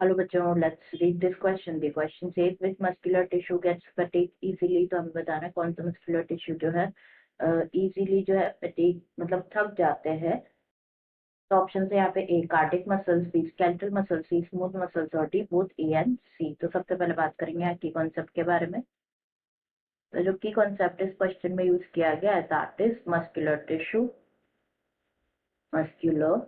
Hello बच्चों, let's read this question. The question says which muscular tissue gets fatigue easily. तो हमें बताना है कौन सा मस्कुलर टिश्यू जो है इजीली जो है फटीग मतलब थक जाते हैं। तो ऑप्शन है यहाँ पे A cardiac muscles, B skeletal muscles, C smooth muscles और D both A and C. तो सबसे पहले बात करेंगे यहाँ की कॉन्सेप्ट के बारे में। तो जो की कॉन्सेप्ट इस क्वेश्चन में यूज किया गया है that is muscular tissue. Muscular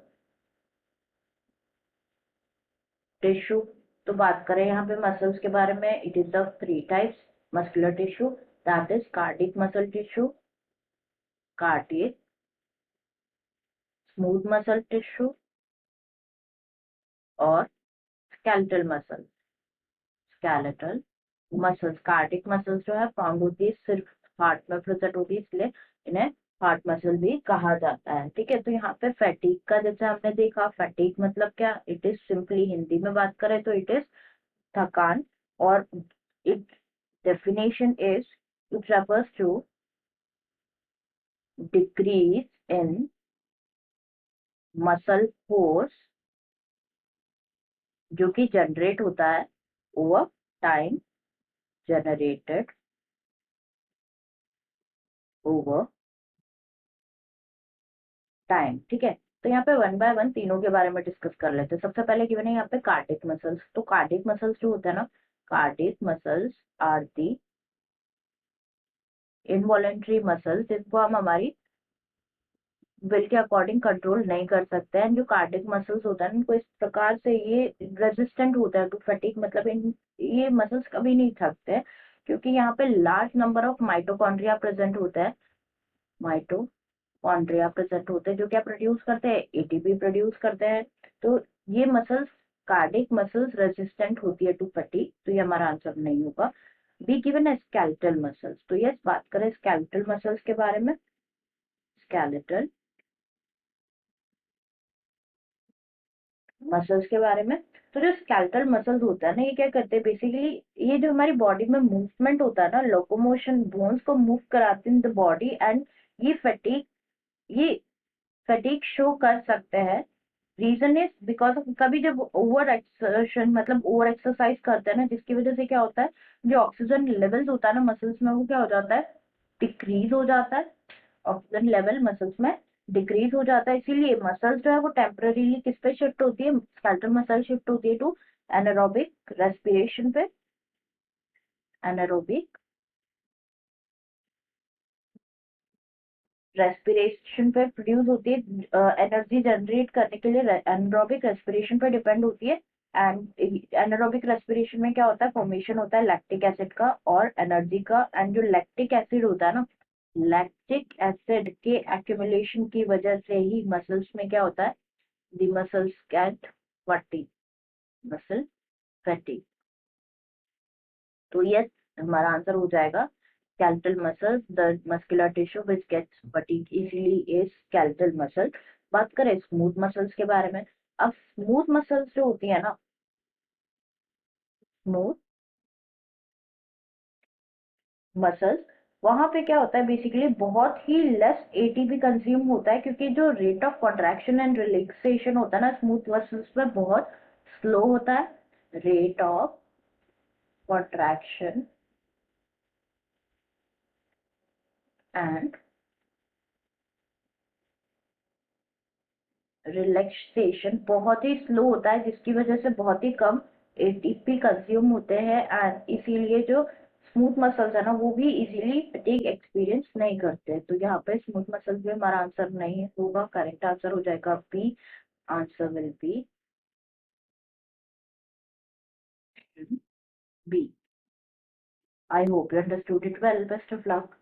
tissue. तो बात करें यहाँ पे मसल्स के बारे में, it is the three types muscular tissue, that is cardiac muscle tissue, cardiac, smooth muscle tissue और skeletal muscle. Skeletal muscles, cardiac muscles जो है फाउंड होती है सिर्फ हार्ट में प्रेजेंट होती है, इसलिए इन्हें हार्ट मसल भी कहा जाता है। ठीक है, तो यहाँ पे फैटीग का जैसे हमने देखा, फैटीग मतलब क्या, इट इज सिंपली हिंदी में बात करें तो इट इज थकान। और it definition is it refers to decrease in muscle force जो कि जनरेट होता है over time, generated over time. ठीक है, तो यहाँ पे वन बाय वन तीनों के बारे में डिस्कस कर लेते हैं। सबसे पहले गिवन है यहाँ पे कार्डिक मसल्स। तो कार्डिक मसल्स जो होता है ना, cardiac muscles are the involuntary muscles जिसको हम हमारी विल के अकॉर्डिंग कंट्रोल नहीं कर सकते हैं। जो कार्डिक मसल्स होता है इनको इस प्रकार से ये रेजिस्टेंट होता है टू फटीग, मतलब ये मसल्स कभी नहीं थकते हैं क्योंकि यहाँ पे large number of mitochondria present होता है। माइटोकॉन्ड्रिया प्रेजेंट होते हैं जो क्या प्रोड्यूस करते हैं, एटीपी प्रोड्यूस करते हैं। तो ये मसल्स, कार्डिक मसल्स रेजिस्टेंट होती है टू फटीग, तो ये हमारा आंसर नहीं होगा। बी गिवन है स्केलेटल मसल्स। तो यस, बात करें स्केलेटल मसल्स के बारे में। स्केलेटल मसल्स के बारे में, तो जो स्केलेटल मसल्स होता है ना, ये क्या करते हैं बेसिकली, ये जो हमारी बॉडी में मूवमेंट होता है ना, लोकोमोशन, बोन्स को मूव कराते हैं द बॉडी एंड ये ये फटीग शो कर सकते हैं। रीजन इज बिकॉज ऑफ कभी जब ओवर एक्सर्शन मतलब ओवर एक्सरसाइज करते हैं ना, जिसकी वजह से क्या होता है, जो ऑक्सीजन लेवल्स होता है ना मसल्स में, वो क्या हो जाता है, डिक्रीज हो जाता है। ऑक्सीजन लेवल मसल्स में डिक्रीज हो जाता है, इसीलिए मसल्स जो है वो टेम्पररीली किस पे शिफ्ट होती है, स्केलेटल मसल शिफ्ट होती है टू एनारोबिक रेस्पिरेशन पे। एनारोबिक रेस्पिरेशन पे प्रोड्यूस होती है, एनर्जी जनरेट करने के लिए एनारोबिक रेस्पिरेशन पे डिपेंड होती है। एंड एनारोबिक रेस्पिरेशन में क्या होता है, फॉर्मेशन होता है लैक्टिक एसिड का और एनर्जी का। एंड जो लैक्टिक एसिड होता है ना, लैक्टिक एसिड के एक्यूमुलेशन की वजह से ही मसल्स में क्या होता है, the muscles get fatigue, muscle fatigue. तो यस, हमारा आंसर हो जाएगा skeletal muscles, the muscular tissue which gets fatigue easily is skeletal muscle। बात करें स्मूथ मसल्स के बारे में। अब स्मूथ मसल्स जो होती है ना, स्मूथ मसल्स, वहां पे क्या होता है बेसिकली, बहुत ही लेस एटीपी कंज्यूम होता है क्योंकि जो rate of contraction and relaxation होता है ना स्मूथ मसल्स में बहुत स्लो होता है। Rate of contraction and relaxation बहुत ही स्लो होता है, जिसकी वजह से बहुत ही कम एटीपी कंज्यूम होते हैं एंड इसीलिए जो स्मूथ मसल्स है ना वो भी इजीली फटीग एक्सपीरियंस नहीं करते। तो यहाँ पे स्मूथ मसल्स भी हमारा आंसर नहीं होगा, करेक्ट आंसर हो जाएगा B. Answer will be B. I hope you understood it well, best of luck.